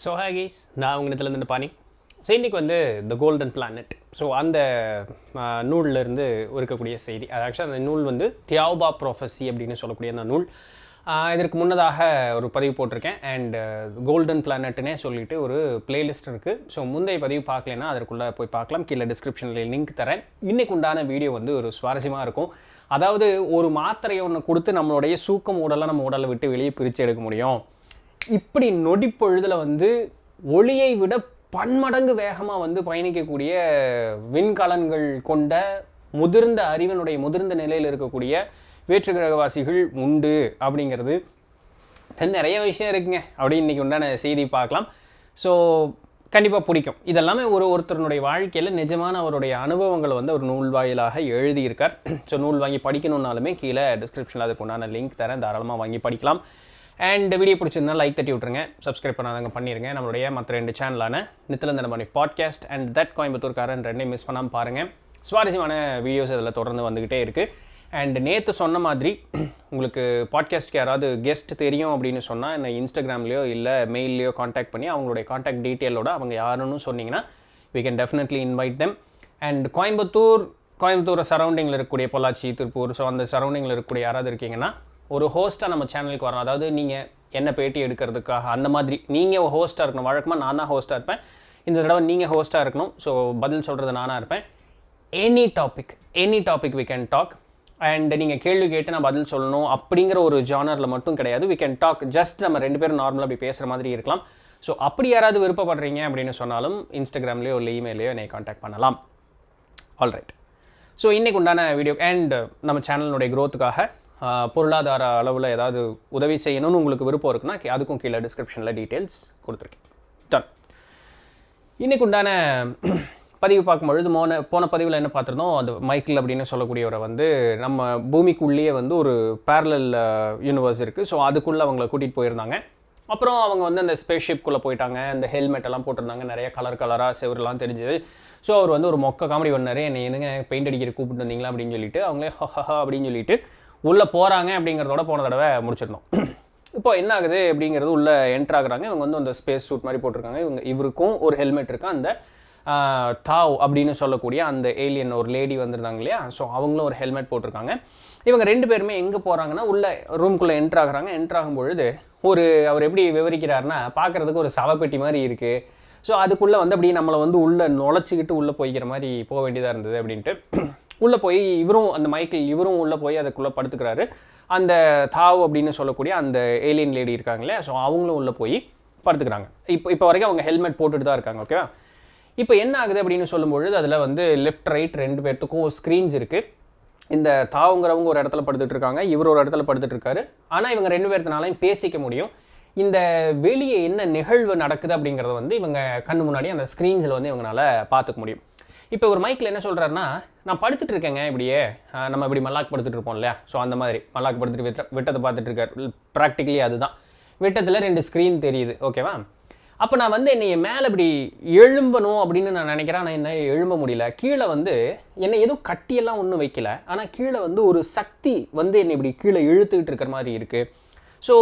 So hi guys, நான் உங்கள் இடத்துலேருந்து பாணி. ஸோ இன்றைக்கி வந்து த கோல்டன் பிளானட், ஸோ அந்த நூல்லேருந்து இருக்கக்கூடிய செய்தி. அது ஆக்சுவலாக அந்த நூல் வந்து தியாவ்பா ப்ரொஃபஸி அப்படின்னு சொல்லக்கூடிய அந்த நூல். இதற்கு முன்னதாக ஒரு பதிவு போட்டிருக்கேன். அண்ட் கோல்டன் பிளானட்னே சொல்லிட்டு ஒரு பிளேலிஸ்ட் இருக்குது. ஸோ முந்தைய பதிவு பார்க்கலன்னா அதற்குள்ளே போய் பார்க்கலாம். கீழே டிஸ்கிரிப்ஷனில் லிங்க் தரேன். இன்றைக்கு உண்டான வீடியோ வந்து ஒரு சுவாரஸ்யமாக இருக்கும். அதாவது ஒரு மாத்திரையை ஒன்று கொடுத்து நம்மளுடைய சூக்கம் உடலை நம்ம உடலை விட்டு வெளியே பிரித்து எடுக்க முடியும். இப்படி நொடிப்பொழுதில் வந்து ஒளியை விட பன்மடங்கு வேகமாக வந்து பயணிக்கக்கூடிய விண்கலன்கள் கொண்ட முதிர்ந்த அறிவினுடைய முதிர்ந்த நிலையில் இருக்கக்கூடிய வேற்று கிரகவாசிகள் உண்டு அப்படிங்கிறது நிறைய விஷயம் இருக்குங்க. அப்படி இன்றைக்கி உண்டான செய்தி பார்க்கலாம். ஸோ கண்டிப்பாக பிடிக்கும். இதெல்லாமே ஒருத்தருடைய வாழ்க்கையில் நிஜமான அவருடைய அனுபவங்களை வந்து ஒரு நூல் வாயிலாக எழுதியிருக்கார். ஸோ நூல் வாங்கி படிக்கணுன்னாலுமே கீழே டிஸ்கிரிப்ஷனில் அதுக்கு உண்டான லிங்க் தரேன், தாராளமாக வாங்கி படிக்கலாம். அண்ட் வீடியோ பிடிச்சிருந்தா லைக் தட்டி விட்ருங்க, சப்ஸ்கிரைப் பண்ணாதவங்க பண்ணிடுங்க. நம்மளுடைய மற்ற 2 சேனலான நித்திலந்தனமணி பாட்காஸ்ட் அண்ட் தட் கோயம்புத்தூர்காரன் 2 மிஸ் பண்ணாமல் பாருங்கள். சுவாரஸ்யமான வீடியோஸ் இதில் தொடர்ந்து வந்துக்கிட்டே இருக்குது. அண்ட் நேற்று சொன்ன மாதிரி உங்களுக்கு பாட்காஸ்ட்க்கு யாராவது கெஸ்ட் தெரியும் அப்படின்னு சொன்னால் என்ன இன்ஸ்டாகிராம்லேயோ இல்லை மெயில்லையோ காண்டாக்ட் பண்ணி அவங்களுடைய காண்டாக்ட் டீட்டெயிலோட அவங்க யாருன்னு சொன்னீங்கன்னா we can definitely invite them. And Coimbatore சரௌண்டிங்கில் இருக்கக்கூடிய பொள்ளாச்சி, திருப்பூர், ஸோ அந்த சரௌண்டிங்கில் இருக்கக்கூடிய யாராவது இருக்கீங்கன்னா ஒரு ஹோஸ்ட்டாக நம்ம சேனலுக்கு வரணும். அதாவது நீங்கள் என்ன பேட்டி எடுக்கிறதுக்காக அந்த மாதிரி நீங்கள் ஹோஸ்ட்டாக இருக்கணும். வழக்கமாக நான் தான் ஹோஸ்ட்டாக இருப்பேன். இந்த தடவை நீங்கள் ஹோஸ்ட்டாக இருக்கணும். ஸோ பதில் சொல்கிறது நானாக இருப்பேன். Any topic we can talk. And நீங்கள் கேள்வி கேட்டு நான் பதில் சொல்லணும் அப்படிங்கிற ஒரு ஜானரில் மட்டும் கிடையாது. we can talk. ஜஸ்ட் நம்ம 2 பேரும் நார்மலாக அப்படி பேசுகிற மாதிரி இருக்கலாம். ஸோ அப்படி யாராவது விருப்பப்படுறீங்க அப்படின்னு சொன்னாலும் இன்ஸ்டாகிராம்லேயோ இல்லை இமெயிலையோ என்னை காண்டாக்ட் பண்ணலாம். ஆல்ரைட். ஸோ இன்றைக்கு உண்டான வீடியோ அண்ட் நம்ம சேனலினுடைய க்ரோத்துக்காக பொருளாதார அளவில் ஏதாவது உதவி செய்யணும்னு உங்களுக்கு விருப்பம் இருக்குன்னா அதுக்கும் கீழே டிஸ்கிரிப்ஷனில் டீட்டெயில்ஸ் கொடுத்துருக்கேன். டன். இன்றைக்கு உண்டான பதிவு பார்க்கும்பொழுது போன பதிவில் என்ன பார்த்துருந்தோம், அந்த மைக்கிள் அப்படின்னு சொல்லக்கூடியவரை வந்து நம்ம பூமிக்குள்ளேயே வந்து ஒரு பேரலல் யூனிவர்ஸ் இருக்குது. ஸோ அதுக்குள்ளே அவங்கள கூட்டிகிட்டு போயிருந்தாங்க. அப்புறம் அவங்க வந்து அந்த ஸ்பேஸ்ஷிப்குள்ளே போயிட்டாங்க. அந்த ஹெல்மெட் எல்லாம் போட்டிருந்தாங்க, நிறைய கலராக செவரெலாம் தெரிஞ்சுது. ஸோ அவர் வந்து ஒரு மொக்க காமெடி பண்ணார். என்னை என்னங்க பெயிண்ட் அடிக்கிற கூப்பிட்டு வந்தீங்களா அப்படின்னு சொல்லிட்டு அவங்களே ஹஹா அப்படின்னு சொல்லிட்டு உள்ளே போகிறாங்க. அப்படிங்கிறதோட போன தடவை முடிச்சிருந்தோம். இப்போ என்ன ஆகுது அப்படிங்கிறது உள்ளே என்ட்ரு ஆகுறாங்க. இவங்க வந்து அந்த ஸ்பேஸ் சூட் மாதிரி போட்டிருக்காங்க. இவருக்கும் ஒரு ஹெல்மெட் இருக்குது. அந்த தாவ் அப்படின்னு சொல்லக்கூடிய அந்த ஏலியன் ஒரு லேடி வந்திருந்தாங்க இல்லையா, ஸோ அவங்களும் ஒரு ஹெல்மெட் போட்டிருக்காங்க. இவங்க 2 பேருமே எங்கே போகிறாங்கன்னா உள்ள ரூம்குள்ளே என்ட்ரு ஆகுறாங்க. என்ட்ரு ஆகும்பொழுது அவர் எப்படி விவரிக்கிறாருன்னா, பார்க்குறதுக்கு ஒரு சவப்பெட்டி மாதிரி இருக்குது. ஸோ அதுக்குள்ளே வந்து அப்படியே நம்மளை வந்து உள்ளே நுழைச்சிக்கிட்டு உள்ளே போய்க்கிற மாதிரி போக வேண்டியதாக இருந்தது அப்படின்ட்டு உள்ளே போய் அந்த மைக்கிள் உள்ளே போய் அதுக்குள்ளே படுத்துக்கிறாரு. அந்த தாவ் அப்படின்னு சொல்லக்கூடிய அந்த ஏலியன் லேடி இருக்காங்களே, ஸோ அவங்களும் உள்ளே போய் படுத்துக்கிறாங்க. இப்போ வரைக்கும் அவங்க ஹெல்மெட் போட்டுட்டு தான் இருக்காங்க. ஓகேவா? இப்போ என்ன ஆகுது அப்படின்னு சொல்லும்பொழுது அதில் வந்து லெஃப்ட் ரைட் 2 பேர்த்துக்கும் ஸ்க்ரீன்ஸ் இருக்குது. இந்த தாவுங்கிறவங்க ஒரு இடத்துல படுத்துட்டு இருக்காங்க, இவர் ஒரு இடத்துல படுத்துட்டு இருக்காரு. ஆனால் இவங்க 2 பேர்த்தினாலையும் பேசிக்க முடியும். இந்த வெளியே என்ன நிகழ்வு நடக்குது அப்படிங்கிறத வந்து இவங்க கண்ணு முன்னாடி அந்த ஸ்க்ரீன்ஸில் வந்து இவங்களால பார்த்துக்க முடியும். இப்போ ஒரு மைக்கில் என்ன சொல்கிறாருன்னா, நான் படுத்துட்டு இருக்கேங்க, இப்படியே நம்ம இப்படி மல்லாக்கு படுத்துட்டு இருப்போம் இல்லையா, ஸோ அந்த மாதிரி மல்லாக்கு படுத்துட்டு விட்டதை பார்த்துட்டு இருக்காரு. ப்ராக்டிக்கலி அதுதான் விட்டத்தில் 2 ஸ்க்ரீன் தெரியுது. ஓகேவா? அப்போ நான் வந்து என்னை மேலே இப்படி எழும்பணும் அப்படின்னு நான் நினைக்கிறேன். ஆனால் என்ன எழும்ப முடியல. கீழே வந்து என்னை எதுவும் கட்டியெல்லாம் ஒன்றும் வைக்கல. ஆனால் கீழே வந்து ஒரு சக்தி வந்து என்னை இப்படி கீழே இழுத்துக்கிட்டு இருக்கிற மாதிரி இருக்குது. ஸோ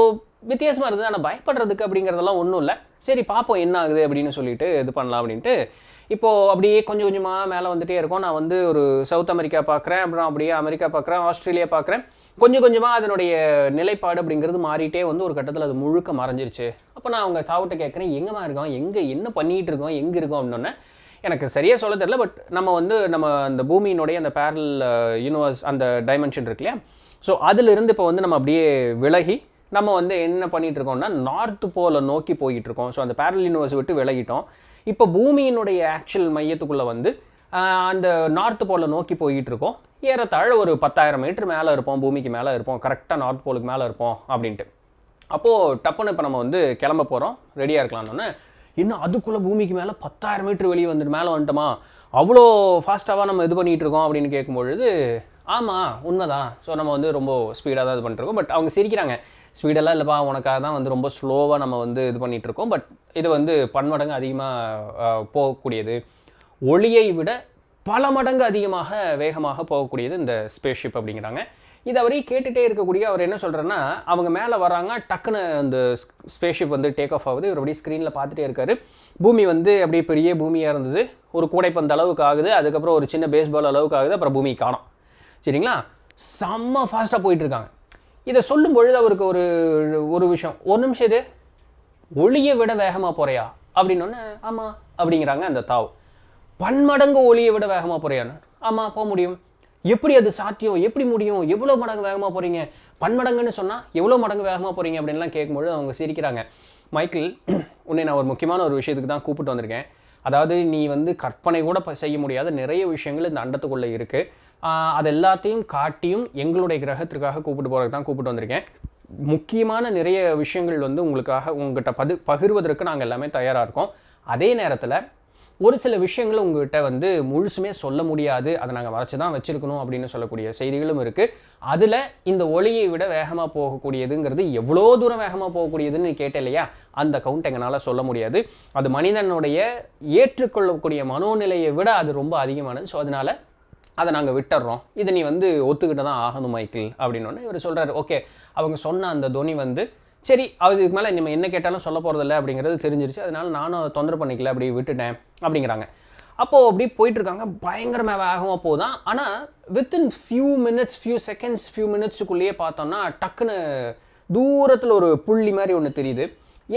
வித்தியாசமாக இருந்தது. ஆனால் பயப்படுறதுக்கு அப்படிங்கிறதெல்லாம் ஒன்றும் இல்லை. சரி பார்ப்போம் என்ன ஆகுது அப்படின்னு சொல்லிட்டு இது பண்ணலாம் அப்படின்ட்டு இப்போது அப்படியே கொஞ்சம் கொஞ்சமாக மேலே வந்துகிட்டே இருக்கோம். நான் வந்து ஒரு சவுத் அமெரிக்கா பார்க்குறேன், அப்புறம் அப்படியே அமெரிக்கா பார்க்குறேன், ஆஸ்திரேலியா பார்க்குறேன். கொஞ்சம் கொஞ்சமாக அதனுடைய நிலைப்பாடு அப்படிங்கிறது மாறிட்டே வந்து ஒரு கட்டத்தில் அது முழுக்க மறைஞ்சிருச்சு. அப்போ நான் அவங்க தாவட்ட கேட்குறேன், எங்கேமா இருக்கோம், என்ன பண்ணிகிட்டு இருக்கோம், எங்கே இருக்கோம் அப்படின்னோடனே எனக்கு சரியாக சொல்ல தெரியல. பட் நம்ம அந்த பூமியினுடைய அந்த பேரல் யூனிவர்ஸ் அந்த டைமென்ஷன் இருக்கு இல்லையா, ஸோ அதிலிருந்து இப்போ வந்து நம்ம அப்படியே விலகி நம்ம வந்து என்ன பண்ணிகிட்டு இருக்கோம்னா நார்த்து போலை நோக்கி போய்கிட்டு இருக்கோம். ஸோ அந்த பேரல் யூனிவர்ஸ் விட்டு விலகிட்டோம். இப்போ பூமியினுடைய ஆக்சுவல் மையத்துக்குள்ளே வந்து அந்த நார்த்து போலை நோக்கி போய்கிட்டு இருக்கோம். ஏறத்தாழ ஒரு 10,000 மீட்டர் மேலே இருப்போம், பூமிக்கு மேலே இருப்போம், கரெக்டாக நார்த் போலுக்கு மேலே இருப்போம் அப்படின்ட்டு. அப்போது டப்புன்னு இப்போ நம்ம வந்து கிளம்ப போகிறோம், ரெடியாக இருக்கலாம்னு. இன்னும் அதுக்குள்ளே பூமிக்கு மேலே 10,000 மீட்டர் வெளியே வந்துட்டு மேலே வந்துட்டோமா, அவ்வளோ ஃபாஸ்ட்டாக நம்ம இது பண்ணிகிட்டு இருக்கோம் அப்படின்னு கேட்கும்பொழுது ஆமாம் உண்மைதான். ஸோ நம்ம வந்து ரொம்ப ஸ்பீடாக தான் இது பண்ணிட்டுருக்கோம். பட் அவங்க சிரிக்கிறாங்க, ஸ்பீடெல்லாம் இல்லைப்பா, உனக்காக தான் வந்து ரொம்ப ஸ்லோவாக நம்ம வந்து இது பண்ணிகிட்ருக்கோம். பட் இது வந்து பன்மடங்கு அதிகமாக போகக்கூடியது, ஒளியை விட பல மடங்கு அதிகமாக வேகமாக போகக்கூடியது இந்த ஸ்பேஸ்ஷிப் அப்படிங்கிறாங்க. இது அவரே கேட்டுகிட்டே இருக்கக்கூடிய அவர் என்ன சொல்கிறேன்னா, அவங்க மேலே வராங்க, டக்குன்னு அந்த ஸ்பேஸ்ஷிப் வந்து டேக் ஆஃப் ஆகுது. இவர் அப்படியே ஸ்க்ரீனில் பார்த்துட்டே இருக்காரு. பூமி வந்து அப்படியே பெரிய பூமியாக இருந்தது, ஒரு கூடைப்பந்து அளவுக்கு ஆகுது, அதுக்கப்புறம் ஒரு சின்ன பேஸ்பால் அளவுக்கு ஆகுது, அப்புறம் பூமி காணோம். சரிங்களா, செம்ம ஃபாஸ்ட்டாக போயிட்டுருக்காங்க. இதை சொல்லும் பொழுது அவருக்கு ஒரு விஷயம், ஒரு நிமிஷம் இது ஒளியை விட வேகமாக போகிறையா அப்படின்னோடனே ஆமாம் அப்படிங்கிறாங்க அந்த தாவ். பன்மடங்கு ஒளியை விட வேகமாக போகிறையான்னு, ஆமாம் போக முடியும். எப்படி அது சாத்தியம், எப்படி முடியும், எவ்வளோ மடங்கு வேகமாக போகிறீங்க, பன்மடங்குன்னு சொன்னால் எவ்வளோ மடங்கு வேகமாக போகிறீங்க அப்படின்லாம் கேட்கும்பொழுது அவங்க சிரிக்கிறாங்க. மைக்கேல், உன்னை நான் ஒரு முக்கியமான ஒரு விஷயத்துக்கு தான் கூப்பிட்டு வந்திருக்கேன். அதாவது நீ வந்து கற்பனை கூட செய்ய முடியாத நிறைய விஷயங்கள் இந்த அண்டத்துக்குள்ளே இருக்குது. அது எல்லாத்தையும் காட்டியும் எங்களுடைய கிரகத்திற்காக கூப்பிட்டு போகிறதுக்கு தான் கூப்பிட்டு வந்திருக்கேன். முக்கியமான நிறைய விஷயங்கள் வந்து உங்கள்கிட்ட பகிர்வதற்கு நாங்கள் எல்லாமே தயாராக இருக்கோம். அதே நேரத்தில் ஒரு சில விஷயங்கள் உங்கள்கிட்ட வந்து முழுசுமே சொல்ல முடியாது, அதை நாங்கள் மறைச்சி தான் வச்சுருக்கணும் அப்படின்னு சொல்லக்கூடிய செய்திகளும் இருக்குது. அதில் இந்த ஒளியை விட வேகமாக போகக்கூடியதுங்கிறது எவ்வளோ தூரம் வேகமாக போகக்கூடியதுன்னு கேட்டேன் இல்லையா, அந்த கவுண்ட் எங்களால் சொல்ல முடியாது. அது மனிதனுடைய ஏற்றுக்கொள்ளக்கூடிய மனோநிலையை விட அது ரொம்ப அதிகமானது. ஸோ அதனால் அதை நாங்கள் விட்டுறோம், இதை நீ வந்து ஒத்துக்கிட்டு தான் ஆகணும் மைக்கேல் அப்படின்னோடனே இவர் சொல்கிறாரு, ஓகே. அவங்க சொன்ன அந்த துணி வந்து சரி, அதுக்கு மேலே நம்ம என்ன கேட்டாலும் சொல்ல போகிறதில்ல அப்படிங்கிறது தெரிஞ்சிருச்சு, அதனால் நானும் அதை தொந்தரவு பண்ணிக்கல, அப்படி விட்டுட்டேன் அப்படிங்கிறாங்க. அப்போது அப்படி போயிட்டுருக்காங்க, பயங்கரமாக வேகமாக போதான். ஆனால் வித்தின் ஃபியூ மினிட்ஸுக்குள்ளேயே பார்த்தோன்னா டக்குன்னு தூரத்தில் ஒரு புள்ளி மாதிரி ஒன்று தெரியுது.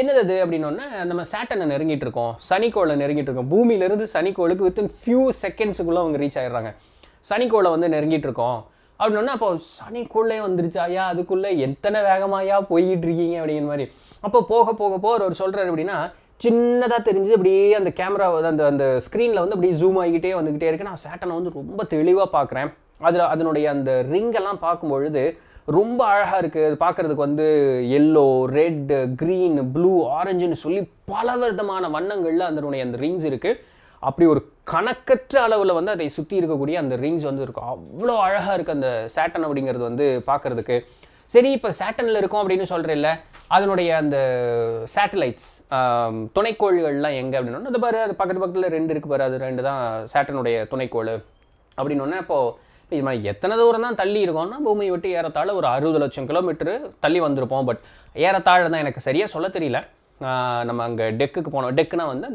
என்னது அது அப்படின்னோடனே, நம்ம சேட்டனை நெருங்கிட்டு இருக்கோம், சனிக்கோளை நெருங்கிட்டு இருக்கோம். பூமியிலேருந்து சனிக்கோளுக்கு வித்தின் ஃபியூ செகண்ட்ஸுக்குள்ளே அவங்க ரீச் ஆகிடுறாங்க. சனிக்கோளை வந்து நெருங்கிட்டு இருக்கோம் அப்படின்னா, அப்போ சனிக்குள்ளே வந்துருச்சா ஐயா, அதுக்குள்ளே எத்தனை வேகமாயா போய்கிட்டு இருக்கீங்க அப்படிங்கிற மாதிரி. அப்போ போக போக போக அவர் சொல்கிறார் அப்படின்னா, சின்னதாக தெரிஞ்சு அப்படியே அந்த கேமரா அந்த ஸ்க்ரீனில் வந்து அப்படியே ஜூம் ஆகிக்கிட்டே வந்துக்கிட்டே இருக்கு. நான் சேட்டனை வந்து ரொம்ப தெளிவாக பார்க்குறேன். அதனுடைய அந்த ரிங்கெல்லாம் பார்க்கும்பொழுது ரொம்ப அழகாக இருக்குது. அது பார்க்குறதுக்கு வந்து எல்லோ, ரெட், க்ரீன், ப்ளூ, ஆரஞ்சுன்னு சொல்லி பல விதமான வண்ணங்களில் அதனுடைய அந்த ரிங்ஸ் இருக்குது. அப்படி ஒரு கணக்கற்ற அளவில் வந்து அதை சுற்றி இருக்கக்கூடிய அந்த ரிங்ஸ் வந்து இருக்கும். அவ்வளோ அழகாக இருக்குது அந்த சேட்டன் அப்படிங்கிறது வந்து பார்க்குறதுக்கு. சரி, இப்போ சேட்டனில் இருக்கும் அப்படின்னு சொல்கிறேன்ல, அதனுடைய அந்த சேட்டலைட்ஸ் துணைக்கோள்கள்லாம் எங்கே அப்படின்னா, அது பாரு, அது பக்கத்தில் 2 இருக்குது பாரு, அது 2 தான் சேட்டனுடைய துணைக்கோள் அப்படின்னோடனே, இப்போது இது மாதிரி எத்தனை தூரம் தான் தள்ளி இருக்கோம்னா, பூமியை விட்டு ஏறத்தாழ ஒரு 60 லட்சம் கிலோமீட்டரு தள்ளி வந்திருப்போம். பட் ஏறத்தாழ தான், எனக்கு சரியாக சொல்ல தெரியல. நம்ம அங்கே டெக்குக்கு போனோம். டெக்குனா வந்து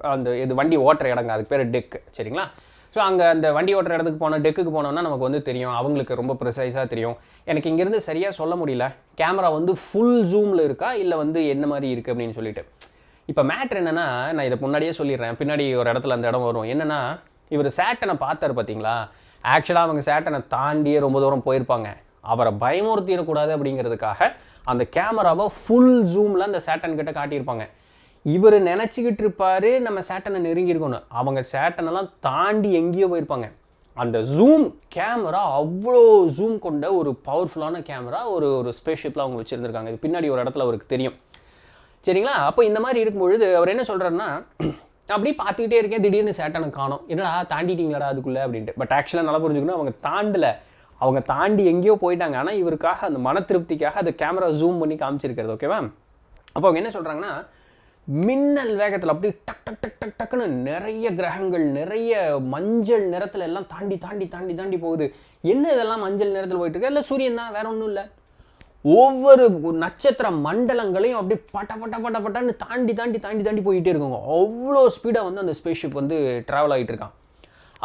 அந்த இது வண்டி ஓட்டுற இடங்க, அதுக்கு பேர் டெக்கு. சரிங்களா, ஸோ அங்கே அந்த வண்டி ஓட்டுற இடத்துக்கு போனோம், டெக்குக்கு போனோம்னா நமக்கு வந்து தெரியும், அவங்களுக்கு ரொம்ப ப்ரிசைஸாக தெரியும். எனக்கு இங்கேருந்து சரியாக சொல்ல முடியல, கேமரா வந்து ஃபுல் ஜூமில் இருக்கா இல்லை வந்து என்ன மாதிரி இருக்குது அப்படின்னு சொல்லிட்டு. இப்போ மேட்ரு என்னென்னா, நான் இதை முன்னாடியே சொல்லிடுறேன், பின்னாடி ஒரு இடத்துல அந்த இடம் வரும். என்னென்னா, இவர் சேட்டனை பார்த்தார் பார்த்தீங்களா, ஆக்சுவலாக அவங்க சேட்டனை தாண்டியே ரொம்ப தூரம் போயிருப்பாங்க. அவரை பயமுறுத்திடக்கூடாது அப்படிங்கிறதுக்காக அந்த கேமராவை ஃபுல் ஜூமில் அந்த சேட்டன் கிட்ட காட்டியிருப்பாங்க. இவர் நினச்சிக்கிட்டு இருப்பார் நம்ம சேட்டனை நெருங்கியிருக்கணும், அவங்க சேட்டனெல்லாம் தாண்டி எங்கேயோ போயிருப்பாங்க. அந்த ஜூம் கேமரா அவ்வளோ ஜூம் கொண்ட ஒரு பவர்ஃபுல்லான கேமரா ஒரு ஸ்பேஸ்ஷிப்பில் அவங்க வச்சுருந்துருக்காங்க. இது பின்னாடி ஒரு இடத்துல அவருக்கு தெரியும். சரிங்களா, அப்போ இந்த மாதிரி இருக்கும்பொழுது அவர் என்ன சொல்கிறாருன்னா, அப்படியே பார்த்துக்கிட்டே இருக்கேன், திடீர்னு சேட்டனை காணோம், என்னடா தாண்டிட்டீங்களாடா அதுக்குள்ளே அப்படின்ட்டு. பட் ஆக்சுவலாக நல்லா புரிஞ்சுக்கணும், அவங்க தாண்டலை, அவங்க தாண்டி எங்கேயோ போயிட்டாங்க. ஆனால் இவருக்காக அந்த மன திருப்திக்காக அந்த கேமரா ஜூம் பண்ணி காமிச்சிருக்கிறது. ஓகேவா, அப்போ அவங்க என்ன சொல்கிறாங்கன்னா, மின்னல் வேகத்தில் அப்படி டக் டக் டக் டக் டக்குன்னு நிறைய கிரகங்கள், நிறைய மஞ்சள் நிறத்தில் எல்லாம் தாண்டி தாண்டி தாண்டி தாண்டி போகுது. என்ன இதெல்லாம் மஞ்சள் நிறத்தில் போயிட்டு இருக்கு? இல்லை சூரியன் தான், வேற ஒன்றும் இல்லை. ஒவ்வொரு நட்சத்திர மண்டலங்களையும் அப்படி பட்ட பட்ட பட்ட பட்டன்னு தாண்டி தாண்டி தாண்டி தாண்டி போயிட்டே இருக்குங்க. அவ்வளோ ஸ்பீடாக வந்து அந்த ஸ்பேஸ்ஷிப் வந்து ட்ராவல் ஆகிட்டு இருக்கான்.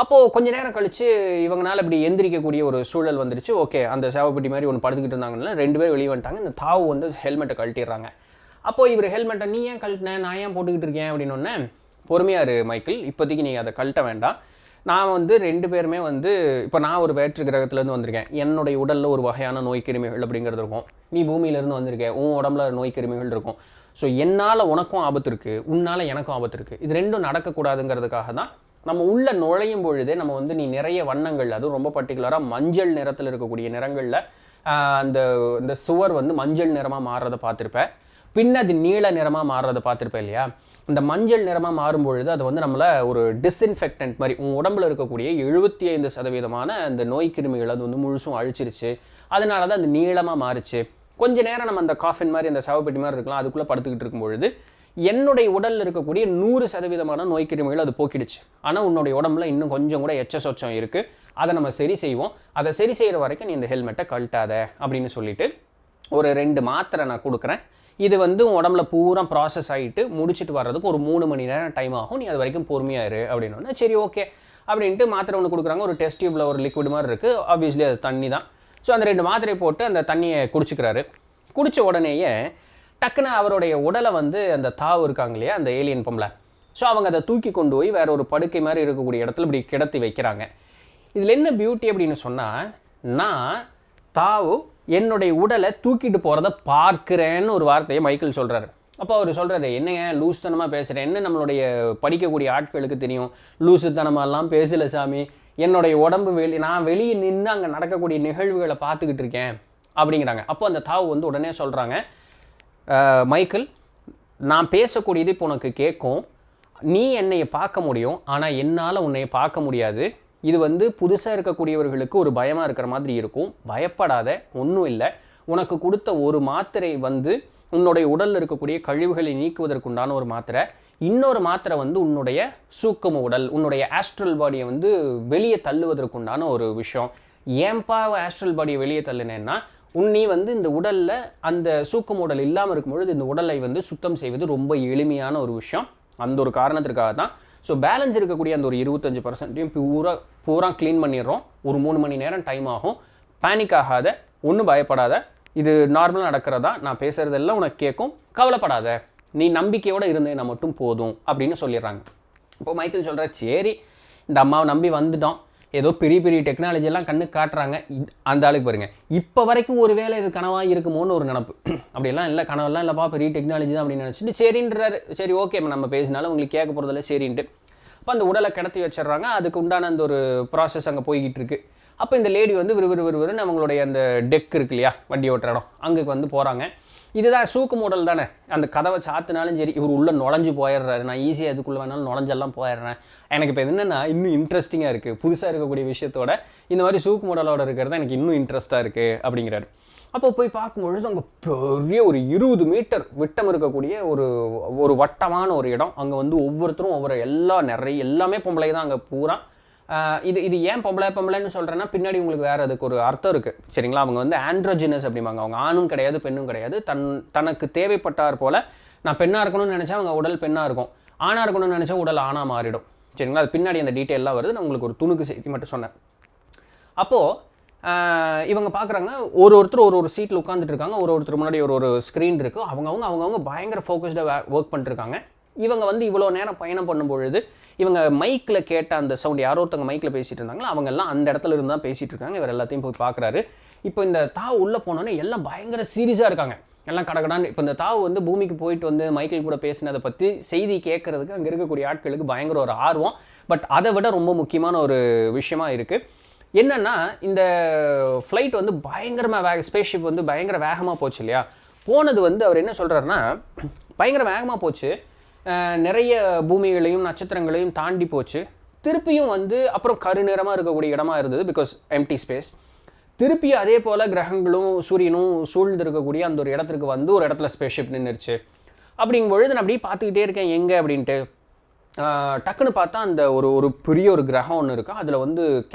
அப்போது கொஞ்ச நேரம் கழித்து இவங்களால் இப்படி எந்திரிக்கக்கூடிய ஒரு சூழல் வந்துடுச்சு. ஓகே, அந்த சேவப்பட்டி மாதிரி ஒன்று படுத்துக்கிட்டு இருந்தாங்கன்னா 2 பேர் வெளியே வந்துட்டாங்க. இந்த தாவு வந்து ஹெல்மெட்டை கழட்டிடுறாங்க. அப்போது இவர் ஹெல்மெட்டை நீ ஏன் கழட்டினேன், நான் ஏன் போட்டுக்கிட்டு இருக்கேன் அப்படின்னொன்னே, பொறுமையாக இரு மைக்கேல், இப்போதைக்கு நீங்கள் அதை கழட்ட வேண்டாம். நான் வந்து 2 பேருமே வந்து இப்போ நான் ஒரு வேற்று கிரகத்துலேருந்து வந்திருக்கேன், என்னுடைய உடலில் ஒரு வகையான நோய் கிருமிகள் அப்படிங்கிறது இருக்கும். நீ பூமியிலேருந்து வந்திருக்கேன், உன் உடம்புல நோய் கிருமிகள் இருக்கும். ஸோ என்னால் உனக்கும் ஆபத்து இருக்குது, உன்னால் எனக்கும் ஆபத்து இருக்குது. இது 2ம் நடக்கக்கூடாதுங்கிறதுக்காக தான் நம்ம உள்ளே நுழையும் பொழுதே நம்ம வந்து நீ நிறைய வண்ணங்கள், அதுவும் ரொம்ப பர்டிகுலராக மஞ்சள் நிறத்தில் இருக்கக்கூடிய நிறங்களில் அந்த சுவர் வந்து மஞ்சள் நிறமாக மாறுறதை பார்த்துருப்பேன். பின்ன அது நீல நிறமாக மாறுறதை பார்த்துருப்பேன் இல்லையா. இந்த மஞ்சள் நிறமாக மாறும்பொழுது அது வந்து நம்மளை ஒரு டிஸ்இன்ஃபெக்டன்ட் மாதிரி உங்கள் உடம்புல இருக்கக்கூடிய 75% அந்த நோய் கிருமிகள் அது வந்து முழுசும் அழிச்சிருச்சு. அதனால தான் அந்த நீளமாக மாறிச்சு. கொஞ்ச நேரம் நம்ம அந்த காஃபின் மாதிரி அந்த சவப்பெட்டி மாதிரி இருக்கலாம், அதுக்குள்ளே படுத்துக்கிட்டு இருக்கும்பொழுது என்னுடைய உடலில் இருக்கக்கூடிய 100% நோய் கிருமிகள் அது போக்கிடுச்சு. ஆனால் உன்னுடைய உடம்புல இன்னும் கொஞ்சம் கூட எச்ச சொச்சம் இருக்குது, அதை நம்ம சரி செய்வோம், அதை சரி செய்கிற வரைக்கும் நீ இந்த ஹெல்மெட்டை கழட்டாத அப்படின்னு சொல்லிட்டு ஒரு 2 மாத்திரை நான் கொடுக்குறேன். இது வந்து உடம்புல பூரா ப்ராசஸ் ஆகிட்டு முடிச்சுட்டு வர்றதுக்கு ஒரு 3 மணி நேரம் டைம் ஆகும், நீ அது வரைக்கும் பொறுமையாக இரு அப்படின்னா சரி ஓகே அப்படின்ட்டு மாத்திரை ஒன்று கொடுக்குறாங்க. ஒரு டெஸ்ட் டியூப்பில் ஒரு லிக்விட் மாதிரி இருக்குது, ஆப்வியஸ்லி அது தண்ணி தான். ஸோ அந்த 2 மாத்திரையை போட்டு அந்த தண்ணியை குடிச்சிக்கிறாரு. குடித்த உடனேயே டக்குன்னு அவருடைய உடலை வந்து அந்த தாவு இருக்காங்க இல்லையா, அந்த ஏலியன் பொம்பளை, ஸோ அவங்க அதை தூக்கி கொண்டு போய் வேற ஒரு படுக்கை மாதிரி இருக்கக்கூடிய இடத்துல இப்படி கிடத்தி வைக்கிறாங்க. இதில் என்ன பியூட்டி அப்படின்னு சொன்னால், நான் தாவு என்னுடைய உடலை தூக்கிட்டு போகிறத பார்க்குறேன்னு ஒரு வார்த்தையை மைக்கேல் சொல்கிறாரு. அப்போ அவர் சொல்கிறாரு, என்னங்க லூசுத்தனமாக பேசுகிறேன், என்ன நம்மளுடைய படிக்கக்கூடிய ஆட்களுக்கு தெரியும், லூசுத்தனமாலாம் பேசலை சாமி, என்னுடைய உடம்பு நான் வெளியே நின்று அங்கே நடக்கக்கூடிய நிகழ்வுகளை பார்த்துக்கிட்டு இருக்கேன் அப்படிங்கிறாங்க. அப்போ அந்த தாவு வந்து உடனே சொல்கிறாங்க, மைக்கேல் நான் பேசக்கூடியது இப்போ உனக்கு கேட்கும், நீ என்னையை பார்க்க முடியும், ஆனால் என்னால் உன்னையை பார்க்க முடியாது. இது வந்து புதுசாக இருக்கக்கூடியவர்களுக்கு ஒரு பயமாக இருக்கிற மாதிரி இருக்கும், பயப்படாத, ஒன்றும் இல்லை. உனக்கு கொடுத்த ஒரு மாத்திரை வந்து உன்னுடைய உடலில் இருக்கக்கூடிய கழிவுகளை நீக்குவதற்குண்டான ஒரு மாத்திரை, இன்னொரு மாத்திரை வந்து உன்னுடைய சூக்கம உடல், உன்னுடைய ஆஸ்ட்ரல் பாடியை வந்து வெளியே தள்ளுவதற்குண்டான ஒரு விஷயம். ஏன்பா ஆஸ்ட்ரல் பாடியை வெளியே தள்ளுனேன்னா, நீ வந்து இந்த உடலில் அந்த சூக்கம உடல் இல்லாமல் இருக்கும்பொழுது இந்த உடலை வந்து சுத்தம் செய்வது ரொம்ப எளிமையான ஒரு விஷயம். அந்த ஒரு காரணத்திற்காக தான். ஸோ பேலன்ஸ் இருக்கக்கூடிய அந்த ஒரு 25% பூரா க்ளீன் பண்ணிடுறோம். ஒரு 3 மணி நேரம் டைம் ஆகும். பேனிக் ஆகாத, ஒன்றும் பயப்படாத, இது நார்மலாக நடக்கிறதா, நான் பேசுகிறதெல்லாம் உனக்கு கேட்கும், கவலைப்படாத, நீ நம்பிக்கையோடு இருந்தேன்னா மட்டும் போதும் அப்படின்னு சொல்லிடுறாங்க. இப்போ மைக்கேல் சொல்கிற, சரி இந்த அம்மாவை நம்பி வந்துட்டோம், ஏதோ பெரிய பெரிய டெக்னாலஜியெல்லாம் கண்ணுக்கு காட்டுறாங்க, அந்த ஆளுக்கு பாருங்கள் இப்போ வரைக்கும் ஒரு வேளை இது கனவாக இருக்குமோன்னு ஒரு நினப்பு. அப்படியெல்லாம் இல்லை, கனவெல்லாம் இல்லைப்பா, பெரிய டெக்னாலஜி தான் அப்படின்னு நினச்சிட்டு சரின்றாரு. சரி ஓகே நம்ம பேசினாலும் உங்களுக்கு கேட்க போகிறதில்ல சரின்ட்டு அப்போ அந்த உடலை கிடத்தி வச்சிடுறாங்க. அதுக்கு உண்டான அந்த ஒரு ப்ராசஸ் அங்கே போய்கிட்டு இருக்கு. அப்போ இந்த லேடி வந்து விறுவிறுன்னு அவங்களுடைய அந்த டெக் இருக்கு இல்லையா, வண்டி ஓட்டுற இடம், அங்கே வந்து போகிறாங்க. இதுதான் சூக்கு மாடல் தானே, அந்த கதவை சாத்தினாலும் சரி இவர் உள்ளே நுழைஞ்சு போயிடுறாரு, நான் ஈஸியாக எதுக்குள்ளே வேணாலும் நுழைஞ்செல்லாம் போயிடுறேன். எனக்கு இப்போ என்னென்னா இன்னும் இன்ட்ரெஸ்டிங்காக இருக்குது, புதுசாக இருக்கக்கூடிய விஷயத்தோட இந்த மாதிரி சூக்கு மாடலோட இருக்கிறது எனக்கு இன்னும் இன்ட்ரெஸ்ட்டாக இருக்குது அப்படிங்கிறாரு. அப்போ போய் பார்க்கும்பொழுது அங்கே பெரிய ஒரு 20 மீட்டர் விட்டம் இருக்கக்கூடிய ஒரு வட்டமான ஒரு இடம். அங்கே வந்து ஒவ்வொருத்தரும் எல்லாமே பொம்பளை தான் அங்கே பூரா. இது ஏன் பொம்பளைன்னு சொல்கிறேன்னா, பின்னாடி உங்களுக்கு வேறு அதுக்கு ஒரு அர்த்தம் இருக்குது சரிங்களா. அவங்க வந்து ஆண்ட்ரோஜினஸ் அப்படிம்பாங்க, அவங்க ஆணும் கிடையாது பெண்ணும் கிடையாது. தனக்கு தேவைப்பட்டார் போல் நான் பெண்ணாக இருக்கணும்னு நினச்சா அவங்க உடல் பெண்ணாக இருக்கும், ஆணாக இருக்கணும்னு நினச்சா உடல் ஆணாக மாறிடும் சரிங்களா. அது பின்னாடி அந்த டீட்டெயிலாம் வருது, நான் உங்களுக்கு ஒரு துணுக்கு செய்தி மட்டும் சொன்னேன். அப்போது இவங்க பார்க்குறாங்க, ஒருத்தர் ஒரு சீட்டில் உட்காந்துட்டு இருக்காங்க, ஒருத்தர் முன்னாடி ஒரு ஸ்க்ரீன் இருக்குது, அவங்கவுங்க பயங்கர ஃபோக்கஸ்டாக ஒர்க் பண்ணிட்டுருக்காங்க. இவங்க வந்து இவ்வளோ நேரம் பயணம் பண்ணும்பொழுது இவங்க மைக்கில் கேட்ட அந்த சவுண்ட், யாரோ ஒருத்தவங்க மைக்கில் பேசிகிட்டு இருந்தாங்களோ அவங்கெல்லாம் அந்த இடத்துல இருந்து தான் பேசிகிட்டு இருக்காங்க. இவர் எல்லாத்தையும் போய் பார்க்குறாரு. இப்போ இந்த தாவு உள்ளே போனோன்னே எல்லாம் பயங்கர சீரியஸாக இருக்காங்க, எல்லாம் கடகடான்னு. இப்போ இந்த தாவு வந்து பூமிக்கு போயிட்டு வந்து மைக்கேல் கூட பேசினதை பற்றி செய்தி கேட்குறதுக்கு அங்கே இருக்கக்கூடிய ஆட்களுக்கு பயங்கர ஒரு ஆர்வம். பட் அதை விட ரொம்ப முக்கியமான ஒரு விஷயமா இருக்குது என்னென்னா, இந்த ஃப்ளைட் வந்து பயங்கரமாக ஸ்பேஸ்ஷிப் வந்து பயங்கர வேகமாக போச்சு இல்லையா. போனது வந்து அவர் என்ன சொல்கிறாருன்னா, பயங்கர வேகமாக போச்சு, நிறைய பூமிகளையும் நட்சத்திரங்களையும் தாண்டி போச்சு, திருப்பியும் வந்து அப்புறம் கருநிறமாக இருக்கக்கூடிய இடமா இருந்தது, பிகாஸ் எம்டி ஸ்பேஸ். திருப்பியும் அதே போல் கிரகங்களும் சூரியனும் சூழ்ந்து இருக்கக்கூடிய அந்த ஒரு இடத்துக்கு வந்து ஒரு இடத்துல ஸ்பேஸ்ஷிப் நின்றுச்சு. அப்படிங்கும்பொழுது நான் அப்படியே பார்த்துக்கிட்டே இருக்கேன் எங்கே அப்படின்ட்டு. டக்குன்னு பார்த்தா அந்த ஒரு பெரிய ஒரு கிரகம் ஒன்று இருக்குது, அதில் வந்து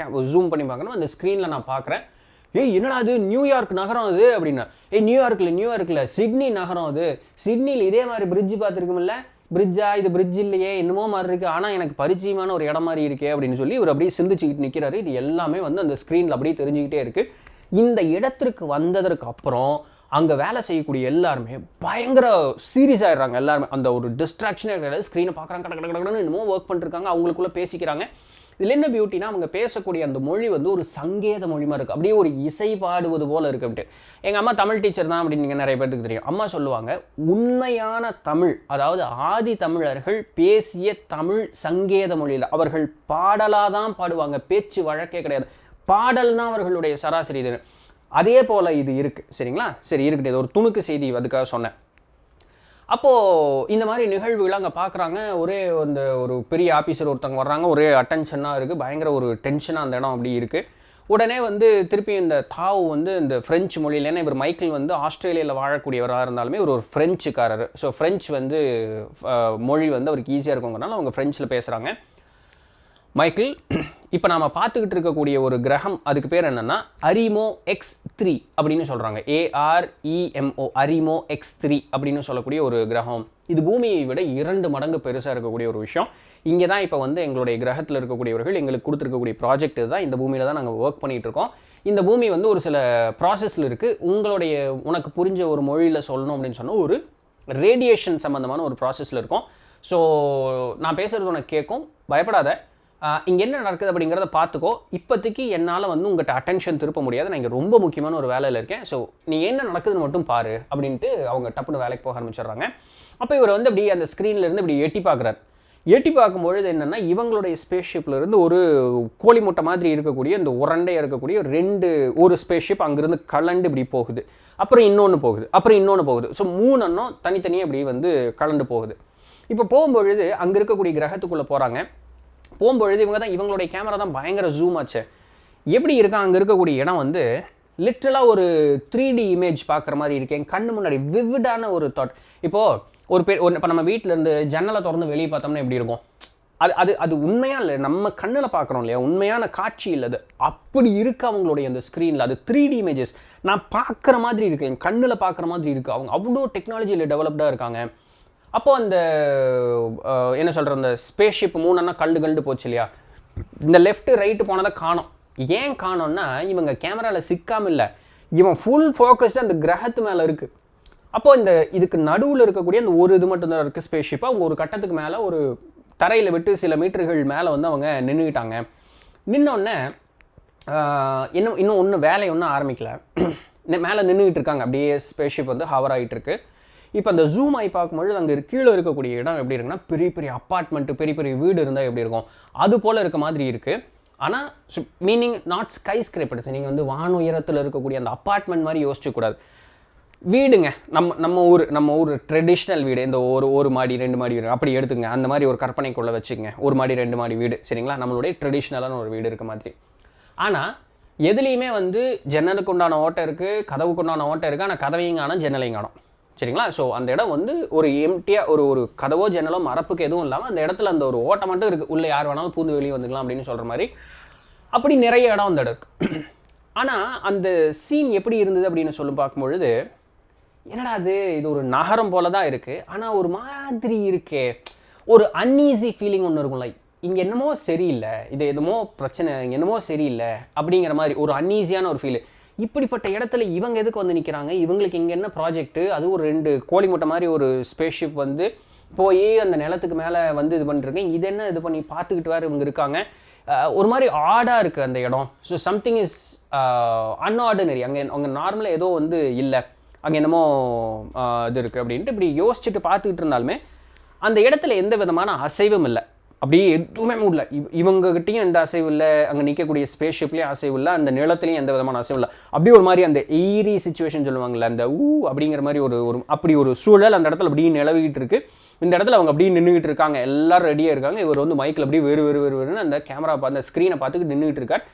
ஜூம் பண்ணி பார்க்கணும், அந்த ஸ்க்ரீனில் நான் பார்க்குறேன், என்னடா அது நியூயார்க் நகரம் அது அப்படின்னா. நியூயார்க்கில் சிட்னி நகரம் அது, சிட்னியில் இதே மாதிரி பிரிட்ஜு பார்த்துருக்குமில்ல, பிரிட்ஜா இது பிரிட்ஜ் இல்லையே, என்னமோ மாதிரி இருக்குது, ஆனால் எனக்கு பரிச்சயமான ஒரு இடம் மாதிரி இருக்கே அப்படின்னு சொல்லி இவர் அப்படியே சிந்திச்சுக்கிட்டு நிற்கிறாரு. இது எல்லாமே வந்து அந்த ஸ்க்ரீனில் அப்படியே தெரிஞ்சுக்கிட்டே இருக்குது. இந்த இடத்திற்கு வந்ததற்கு அப்புறம் அங்கே வேலை செய்யக்கூடிய எல்லாருமே பயங்கர சீரியஸ் ஆகிடுறாங்க. எல்லாருமே அந்த ஒரு டிஸ்ட்ராக்ஷனே கிடையாது, ஸ்க்ரீனை பார்க்குறாங்க, கடன்னு என்னமோ ஒர்க் பண்ணிருக்காங்க, அவங்களுக்குள்ளே பேசிக்கிறாங்க. இதில் என்ன பியூட்டினா, அவங்க பேசக்கூடிய அந்த மொழி வந்து ஒரு சங்கேத மொழிமா இருக்குது, அப்படியே ஒரு இசை பாடுவது போல் இருக்குன்ட்டு. எங்கள் அம்மா தமிழ் டீச்சர் தான் அப்படின்னு நீங்கள் நிறைய பேருக்கு தெரியும். அம்மா சொல்லுவாங்க, உண்மையான தமிழ், அதாவது ஆதி தமிழர்கள் பேசிய தமிழ் சங்கேத மொழியில், அவர்கள் பாடலாக தான் பாடுவாங்க, பேச்சு வழக்கே கிடையாது, பாடல்னா அவர்களுடைய சராசரி இது. அதே போல் இது இருக்குது சரிங்களா. சரி இருக்கட்டும், இது ஒரு துணுக்கு செய்தி அதுக்காக சொன்னேன். அப்போது இந்த மாதிரி நிகழ்வுகள் அங்கே பார்க்குறாங்க. ஒரு பெரிய ஆஃபீஸர் ஒருத்தவங்க வர்றாங்க, ஒரே அட்டென்ஷனாக இருக்குது, பயங்கர ஒரு டென்ஷனாக அந்த இடம் அப்படி இருக்குது. உடனே வந்து திருப்பி இந்த தாவ் வந்து இந்த ஃப்ரெஞ்சு மொழியில், ஏன்னா இவர் மைக்கேல் வந்து ஆஸ்திரேலியாவில் வாழக்கூடியவராக இருந்தாலுமே இவர் ஒரு ஃப்ரெஞ்சுக்காரர். ஸோ ஃப்ரெஞ்சு வந்து மொழி வந்து அவருக்கு ஈஸியாக இருக்குங்கிறனால அவங்க ஃப்ரெஞ்சில் பேசுகிறாங்க. மைக்கேல், இப்போ நாம் பார்த்துக்கிட்டு இருக்கக்கூடிய ஒரு கிரகம், அதுக்கு பேர் என்னென்னா அரிமோ X3 அப்படின்னு சொல்கிறாங்க. AREMO, அரிமோ X3 அப்படின்னு சொல்லக்கூடிய ஒரு கிரகம். இது பூமியை விட 2 மடங்கு பெருசாக இருக்கக்கூடிய ஒரு விஷயம். இங்கே தான் இப்போ வந்து எங்களுடைய கிரகத்தில் இருக்கக்கூடியவர்கள் எங்களுக்கு கொடுத்துருக்கக்கூடிய ப்ராஜெக்ட் தான். இந்த பூமியில் தான் நாங்கள் ஒர்க் பண்ணிகிட்டு இருக்கோம். இந்த பூமி வந்து ஒரு சில ப்ராசஸில் இருக்குது. உனக்கு புரிஞ்ச ஒரு மொழியில் சொல்லணும் அப்படின்னு சொன்னால் ஒரு ரேடியேஷன் சம்மந்தமான ஒரு ப்ராசஸில் இருக்கும். ஸோ நான் பேசுகிறது உனக்கு கேட்கும், பயப்படாத, இங்கே என்ன நடக்குது அப்படிங்கிறத பார்த்துக்கோ. இப்போதைக்கு என்னால் வந்து உங்கள்கிட்ட அட்டென்ஷன் திருப்ப முடியாது, நான் இங்கே ரொம்ப முக்கியமான ஒரு வேலையில் இருக்கேன். ஸோ நீ என்ன நடக்குதுன்னு மட்டும் பாரு அப்படின்ட்டு அவங்க டப்புன்னு வேலைக்கு போக ஆரம்பிச்சிடுறாங்க. அப்போ இவர் வந்து அப்படி அந்த ஸ்க்ரீன்லேருந்து இப்படி எட்டி பார்க்குறாரு. எட்டி பார்க்கும்பொழுது என்னென்னா இவங்களுடைய ஸ்பேஸ்ஷிப்லேருந்து ஒரு கோழி முட்டை மாதிரி இருக்கக்கூடிய இந்த உரண்டையாக இருக்கக்கூடிய ஒரு ஸ்பேஸ்ஷிப் அங்கேருந்து கலண்டு இப்படி போகுது. அப்புறம் இன்னொன்று போகுது, அப்புறம் இன்னொன்று போகுது. ஸோ 3 அண்ணம் தனித்தனியாக இப்படி வந்து கலண்டு போகுது. இப்போ போகும்பொழுது அங்கே இருக்கக்கூடிய கிரகத்துக்குள்ளே போகிறாங்க. போகும்பொழுது இவங்களுடைய கேமரா தான் பயங்கர ஜூம் ஆச்சு. எப்படி இருக்கா அங்கே இருக்கக்கூடிய இடம் வந்து லிட்ரலாக ஒரு 3D இமேஜ் பார்க்குற மாதிரி இருக்கேன் கண்ணு முன்னாடி. விவிடான ஒரு தாட். இப்போது இப்போ நம்ம வீட்டிலேருந்து ஜன்னலை திறந்து வெளியே பார்த்தோம்னா எப்படி இருக்கும்? அது உண்மையாக இல்லை, நம்ம கண்ணில் பார்க்குறோம் இல்லையா, உண்மையான காட்சி இல்லை அது. அப்படி இருக்குது அவங்களுடைய அந்த ஸ்க்ரீனில். அது 3D இமேஜஸ் நான் பார்க்குற மாதிரி இருக்குது, என் கண்ணில் பார்க்குற மாதிரி இருக்குது. அவங்க அவ்வளோ டெக்னாலஜியில் டெவலப்டாக இருக்காங்க. அப்போது அந்த என்ன சொல்கிற அந்த ஸ்பேஸ்ஷிப் 3 அண்ணா கல்டு போச்சு இல்லையா, இந்த லெஃப்ட்டு ரைட்டு போனதை காணோம். ஏன் காணோன்னா இவங்க கேமராவில் சிக்காமல் இல்லை, இவன் ஃபுல் ஃபோக்கஸ்டு அந்த கிரகத்து மேலே இருக்குது. அப்போது இதுக்கு நடுவில் இருக்கக்கூடிய அந்த ஒரு இது மட்டும்தான் இருக்குது ஸ்பேஸ்ஷிப். அவங்க ஒரு கட்டத்துக்கு மேலே ஒரு தரையில் விட்டு சில மீட்டர்கள் மேலே வந்து அவங்க நின்றுக்கிட்டாங்க. நின்னோடனே இன்னும் ஒன்றும் வேலை ஒன்றும் ஆரம்பிக்கல, மேலே நின்றுக்கிட்டு இருக்காங்க. அப்படியே ஸ்பேஸ்ஷிப் வந்து ஹவர் ஆகிட்டு இருக்கு. இப்போ அந்த ஜூம் ஆகி பார்க்கும்பொழுது அங்கே கீழே இருக்கக்கூடிய இடம் எப்படி இருக்குன்னா பெரிய பெரிய அப்பார்ட்மெண்ட்டு, பெரிய பெரிய வீடு இருந்தால் எப்படி இருக்கும் அது போல் இருக்க மாதிரி இருக்குது. ஆனால் மீனிங் நாட் ஸ்கை ஸ்கிரேப்பர்ஸ், நீங்கள் வந்து வான உயரத்தில் இருக்கக்கூடிய அந்த அப்பார்ட்மெண்ட் மாதிரி யோசிச்சக்கூடாது. வீடுங்க, நம்ம ஊர் ட்ரெடிஷ்னல் வீடு, இந்த ஒரு மாடி 2 மாடி வீடு அப்படி எடுத்துங்க. அந்த மாதிரி ஒரு கற்பனைக்குள்ளே வச்சுக்கங்க, 1 மாடி 2 மாடி வீடு, சரிங்களா, நம்மளுடைய ட்ரெடிஷ்னலான ஒரு வீடு இருக்க மாதிரி. ஆனால் எதுலேயுமே வந்து ஜன்னலுக்கு உண்டான ஓட்டை இருக்குது, கதவுக்கு உண்டான ஓட்டை இருக்குது, ஆனால் கதவையும் காணும் ஜன்னலையும் காணும், சரிங்களா. ஸோ அந்த இடம் வந்து ஒரு எம்டியாக ஒரு கதவோ ஜன்னலோ மரப்புக்கு எதுவும் இல்லாமல் அந்த இடத்துல அந்த ஒரு ஓட்டை மட்டும் இருக்குது. உள்ளே யார் வேணாலும் பூந்து வெளியே வந்துக்கலாம் அப்படின்னு சொல்கிற மாதிரி அப்படி நிறைய இடம் அந்த இடம் இருக்குது. ஆனால் அந்த சீன் எப்படி இருந்தது அப்படின்னு சொல்லி பார்க்கும்பொழுது என்னடா இது ஒரு நகரம் போல தான் இருக்குது, ஆனால் ஒரு மாதிரி இருக்கே, ஒரு அன்ஈஸி ஃபீலிங் ஒன்று இருக்கும்ல, இங்கே என்னமோ சரியில்லை, இது என்னமோ பிரச்சனை, இங்கே என்னமோ சரியில்லை அப்படிங்கிற மாதிரி ஒரு அன்ஈஸியான ஒரு ஃபீலு. இப்படிப்பட்ட இடத்துல இவங்க எதுக்கு வந்து நிற்கிறாங்க, இவங்களுக்கு இங்கே என்ன ப்ராஜெக்ட்டு, அது ஒரு 2 கோழி முட்டை மாதிரி ஒரு ஸ்பேஸ்ஷிப் வந்து போய் அந்த நிலத்துக்கு மேலே வந்து இது பண்ணிருக்கேன், இது என்ன இது பண்ணி பார்த்துக்கிட்டு வேறு இவங்க இருக்காங்க. ஒரு மாதிரி ஆடாக இருக்குது அந்த இடம். So something is unordinary. அவங்க நார்மலாக ஏதோ வந்து இல்லை, அங்கே என்னமோ இது இருக்குது அப்படின்ட்டு இப்படி யோசிச்சுட்டு பார்த்துக்கிட்டு இருந்தாலுமே அந்த இடத்துல எந்த விதமான அசைவும் இல்லை. அப்படியே எதுவுமே முடியல. இவங்ககிட்டையும் எந்த அசைவு இல்லை, அங்கே நிற்கக்கூடிய ஸ்பேஸ்ஷிப்லேயும் அசைவு இல்லை, அந்த நிலத்துலையும் எந்த விதமான அசைவும் இல்லை. அப்படியே ஒரு மாதிரி அந்த எய்ரி சிச்சுவேஷன் சொல்லுவாங்கள்ல, அந்த அப்படிங்கிற மாதிரி ஒரு அப்படி ஒரு சூழல் அந்த இடத்துல அப்படியே நிலவிக்கிட்டு இருக்குது. இந்த இடத்துல அவங்க அப்படியே நின்றுக்கிட்டு இருக்காங்க, எல்லோரும் ரெடியாக இருக்காங்க. இவர் வந்து மைக்கில் அப்படியே வெறுன்னு அந்த கேமரா அந்த ஸ்க்ரீனை பார்த்துக்கிட்டு நின்றுக்கிட்டு இருக்கார்.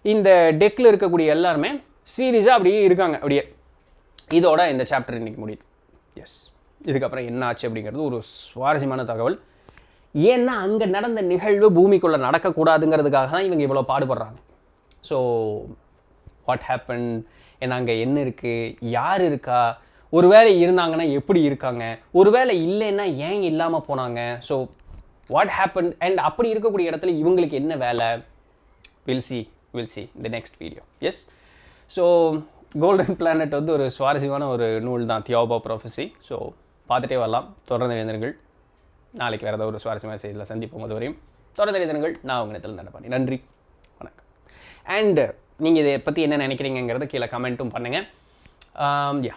இந்த டெக்கில் இருக்கக்கூடிய எல்லாருமே சீரியஸாக அப்படியே இருக்காங்க. அப்படியே இதோட இந்த சாப்டர் இன்றைக்கி முடியுது. எஸ், இதுக்கப்புறம் என்ன ஆச்சு அப்படிங்கிறது ஒரு சுவாரஸ்யமான தகவல். ஏன்னா அங்கே நடந்த நிகழ்வு பூமிக்குள்ளே நடக்கக்கூடாதுங்கிறதுக்காக தான் இவங்க இவ்வளோ பாடுபடுறாங்க. ஸோ வாட் ஹேப்பன், ஏன்னா அங்கே என்ன இருக்குது, யார் இருக்கா, ஒருவேளை இருந்தாங்கன்னா எப்படி இருக்காங்க, ஒருவேளை இல்லைன்னா ஏன் இல்லாமல் போனாங்க, ஸோ வாட் ஹேப்பன் அண்ட் அப்படி இருக்கக்கூடிய இடத்துல இவங்களுக்கு என்ன வேலை, வில் சி இந்த next video. Yes, so golden planet வந்து ஒரு சுவாரஸ்யமான ஒரு நூல் தான், தியாபா ப்ராஃபஸி. ஸோ பார்த்துட்டே வரலாம். தொடர்ந்து எழுந்திருங்கள். நாளைக்கு வேறு ஏதாவது ஒரு சுவாரஸ்யமான செய்தியில் சந்திப்போம். அது வரையும் தொடர்ந்து எழுந்திருங்கள். நான் உங்கள் இடத்துல நடப்பானி. நன்றி, வணக்கம். அண்ட் நீங்கள் இதை பற்றி என்ன நினைக்கிறீங்கிறத கீழே கமெண்ட்டும் பண்ணுங்கள். யா